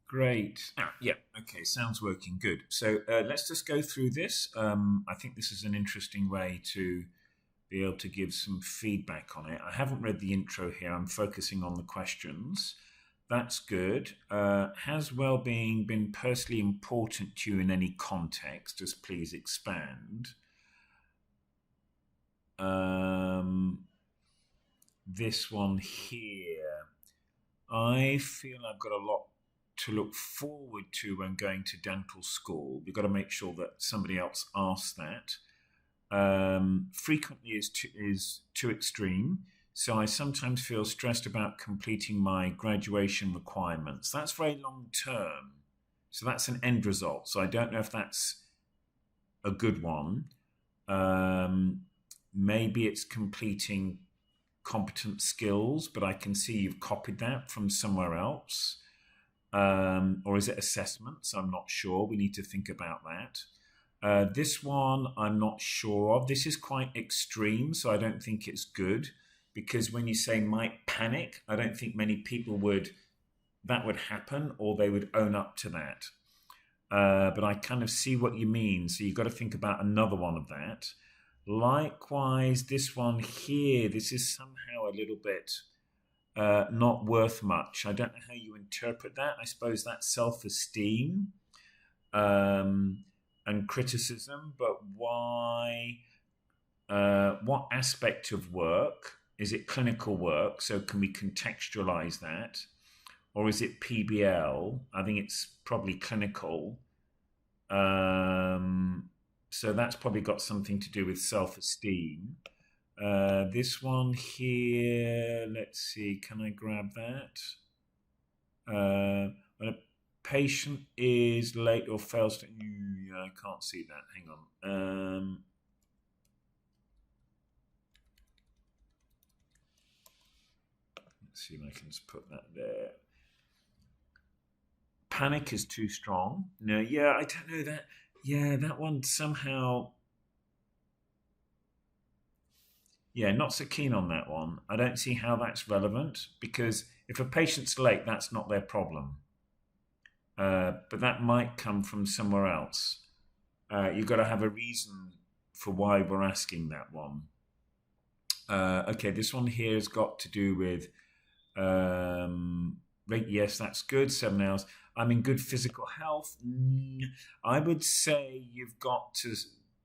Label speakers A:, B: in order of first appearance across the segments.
A: Great. Yeah, okay, sounds working good. So let's just go through this. I think this is an interesting way to be able to give some feedback on it. I haven't read the intro here, I'm focusing on the questions. That's good. Has well-being been personally important to you in any context? Just please expand. Um, this one here. I feel I've got a lot to look forward to when going to dental school. We've got to make sure that somebody else asks that. Frequently is too extreme. So I sometimes feel stressed about completing my graduation requirements. That's very long term. So that's an end result. So I don't know if that's a good one. Um, Maybe it's completing competent skills, but I can see you've copied that from somewhere else. Or is it assessments? I'm not sure. We need to think about that. This one, I'm not sure of. This is quite extreme, so I don't think it's good because when you say might panic, I don't think many people that would happen or they would own up to that. But I kind of see what you mean. So you've got to think about another one of that. Likewise, this one here, this is somehow a little bit not worth much. I don't know how you interpret that. I suppose that's self-esteem and criticism, but why? What aspect of work? Is it clinical work? So can we contextualize that? Or is it PBL? I think it's probably clinical. So that's probably got something to do with self-esteem. This one here, let's see, can I grab that? When a patient is late or fails to, yeah, I can't see that. Hang on. Let's see if I can just put that there. Panic is too strong. No, yeah, I don't know that. Yeah, that one somehow. Yeah, not so keen on that one. I don't see how that's relevant because if a patient's late, that's not their problem. But that might come from somewhere else. You've got to have a reason for why we're asking that one. Okay, this one here has got to do with yes, that's good. 7 hours. I'm in good physical health. I would say you've got to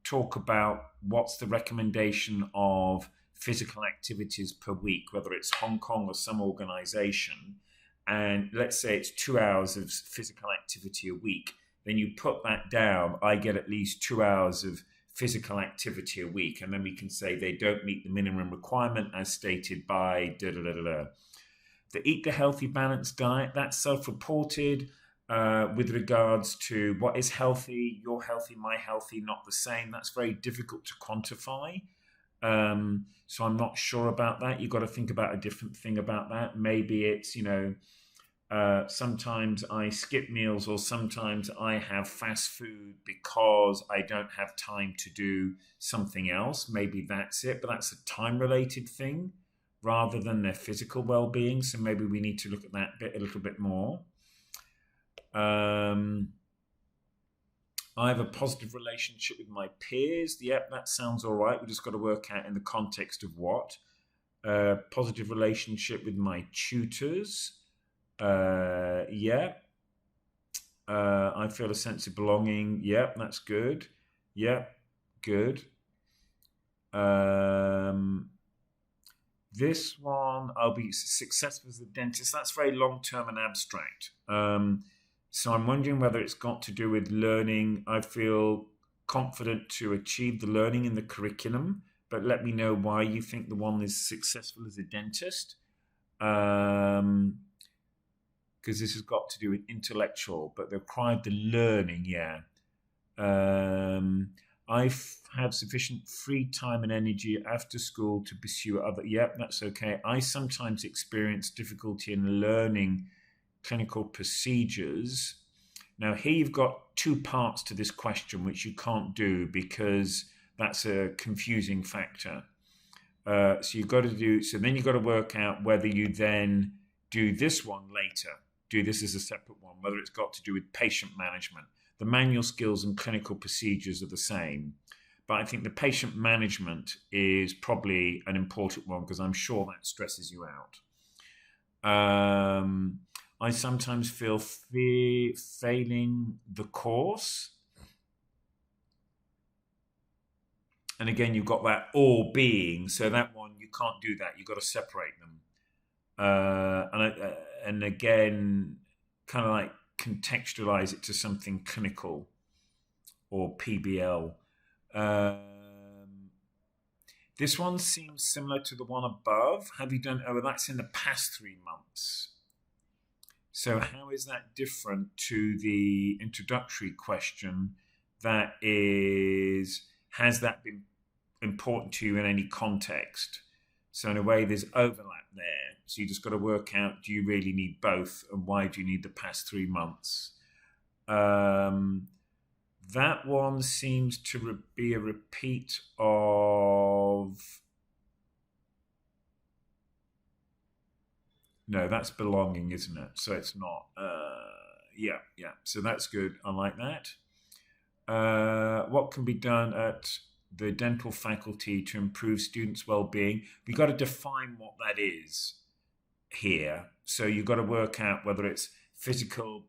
A: talk about what's the recommendation of physical activities per week, whether it's Hong Kong or some organization. And let's say it's 2 hours of physical activity a week. Then you put that down. I get at least 2 hours of physical activity a week. And then we can say they don't meet the minimum requirement as stated by da da da da da. The Eat the Healthy Balanced Diet, that's self-reported with regards to what is healthy, your healthy, my healthy, not the same. That's very difficult to quantify. So I'm not sure about that. You've got to think about a different thing about that. Maybe it's, sometimes I skip meals or sometimes I have fast food because I don't have time to do something else. Maybe that's it, but that's a time-related thing rather than their physical well-being. So maybe we need to look at that bit a little bit more. I have a positive relationship with my peers. Yep, that sounds all right. We just got to work out in the context of what. Positive relationship with my tutors. Yeah. I feel a sense of belonging. Yep, that's good. Yep, good. This one, I'll be successful as a dentist. That's very long-term and abstract. So I'm wondering whether it's got to do with learning. I feel confident to achieve the learning in the curriculum, but let me know why you think the one is successful as a dentist. Because this has got to do with intellectual, but they required the learning, yeah. I've had sufficient free time and energy after school to pursue other. Yep, that's okay. I sometimes experience difficulty in learning clinical procedures. Now, here you've got two parts to this question, which you can't do because that's a confusing factor. So you've got to do. So then you've got to work out whether you then do this one later. do this as a separate one, whether it's got to do with patient management. The manual skills and clinical procedures are the same. But I think the patient management is probably an important one because I'm sure that stresses you out. I sometimes feel failing the course. And again, you've got that or being. So that one, you can't do that. You've got to separate them. And again, kind of like contextualize it to something clinical or PBL. This one seems similar to the one above. Have you done? Oh, that's in the past 3 months. So how is that different to the introductory question that is, has that been important to you in any context? So in a way, there's overlap there. So you just got to work out, do you really need both? And why do you need the past 3 months? That one seems to be a repeat of... No, that's belonging, isn't it? So it's not. Yeah. So that's good. I like that. What can be done at the dental faculty to improve students' well-being? We've got to define what that is here. So you've got to work out whether it's physical,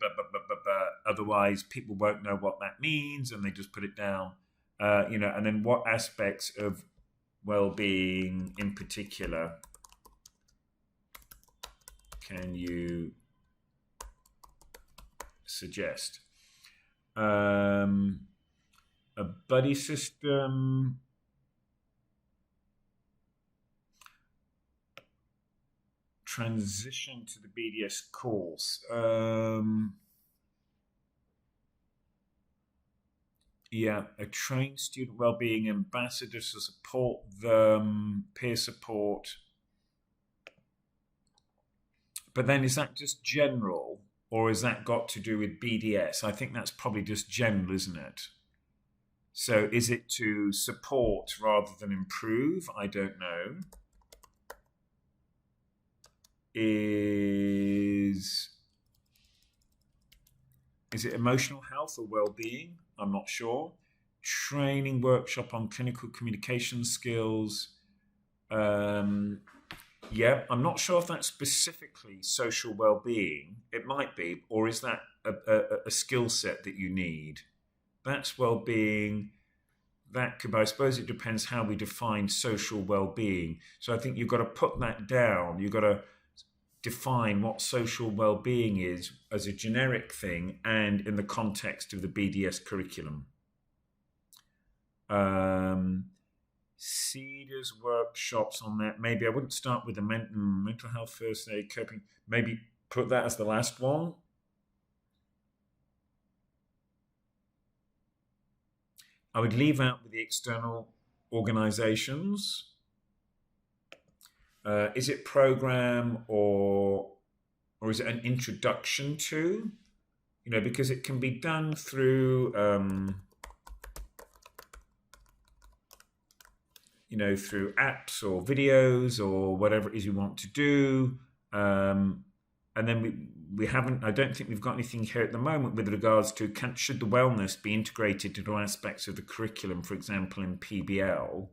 A: otherwise people won't know what that means and they just put it down. And then what aspects of well-being in particular can you suggest? A buddy system. Transition to the BDS course. A trained student wellbeing ambassador to support them, peer support. But then is that just general, or has that got to do with BDS? I think that's probably just general, isn't it? So is it to support rather than improve? I don't know. Is it emotional health or well-being? I'm not sure. Training workshop on clinical communication skills. I'm not sure if that's specifically social well-being. It might be, or is that a skill set that you need? That's well-being. That could, I suppose it depends how we define social well-being. So I think you've got to put that down. You've got to define what social well-being is as a generic thing and in the context of the BDS curriculum. Cedars workshops on that. Maybe I wouldn't start with the mental health first aid coping. Maybe put that as the last one. I would leave out with the external organizations. Is it program or is it an introduction to? Because it can be done through through apps or videos or whatever it is you want to do. And then we haven't, I don't think we've got anything here at the moment with regards to should the wellness be integrated into aspects of the curriculum, for example, in PBL.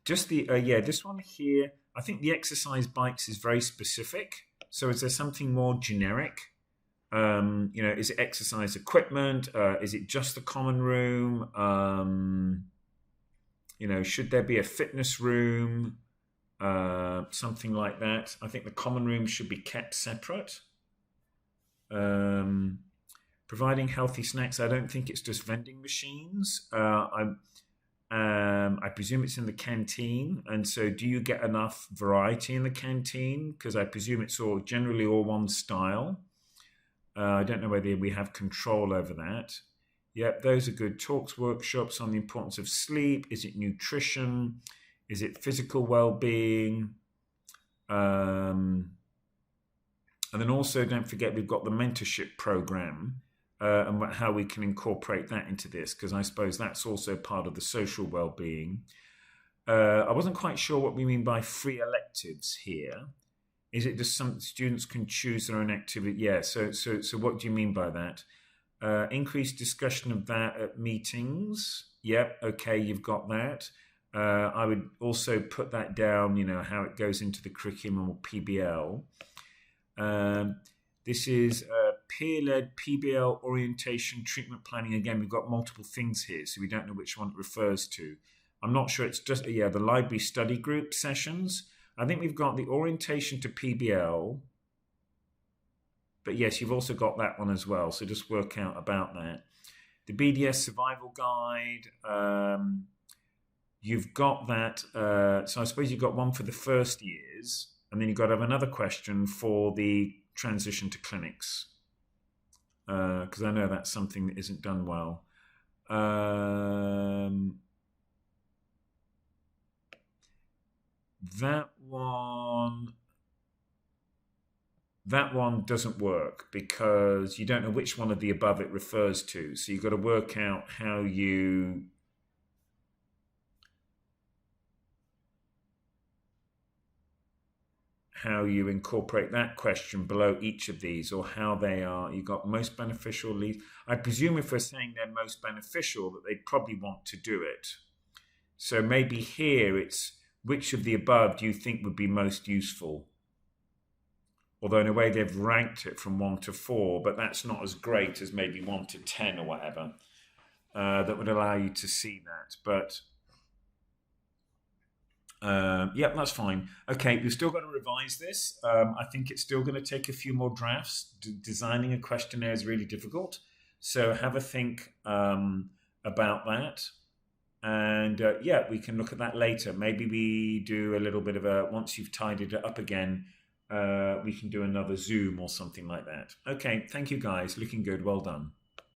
A: This one here, I think the exercise bikes is very specific. So is there something more generic? Is it exercise equipment? Is it just the common room? Should there be a fitness room? Something like that. I think the common room should be kept separate. Providing healthy snacks. I don't think it's just vending machines. I presume it's in the canteen. And so do you get enough variety in the canteen? Because I presume it's generally all one style. I don't know whether we have control over that. Yep, those are good. Talks, workshops on the importance of sleep. Is it nutrition? Is it physical well-being? And then also don't forget we've got the mentorship program and how we can incorporate that into this, because I suppose that's also part of the social well-being. I wasn't quite sure what we mean by free electives here. Is it just some students can choose their own activity? Yeah. So what do you mean by that? Increased discussion of that at meetings. Yep. Okay, you've got that. I would also put that down. How it goes into the curriculum or PBL. Um, this is peer-led PBL orientation treatment planning. Again, we've got multiple things here, so we don't know which one it refers to. I'm not sure. It's just the library study group sessions. I think we've got the orientation to PBL, but yes, you've also got that one as well. So just work out about that. The BDS survival guide. You've got that. So I suppose you've got one for the first years, and then you've got to have another question for the transition to clinics, because I know that's something that isn't done well. That one doesn't work because you don't know which one of the above it refers to. So you've got to work out how you incorporate that question below each of these, or how they are. You've got most beneficial lead. I presume if we're saying they're most beneficial, that they'd probably want to do it. So maybe here it's which of the above do you think would be most useful? Although in a way they've ranked it from 1 to 4, but that's not as great as maybe 1 to 10 or whatever. That would allow you to see that. But yeah, that's fine. Okay, we've still got to revise this. I think it's still going to take a few more drafts. Designing a questionnaire is really difficult. So have a think about that. And yeah, we can look at that later. Maybe we do a little bit of once you've tidied it up again, we can do another Zoom or something like that. Okay, thank you guys. Looking good. Well done.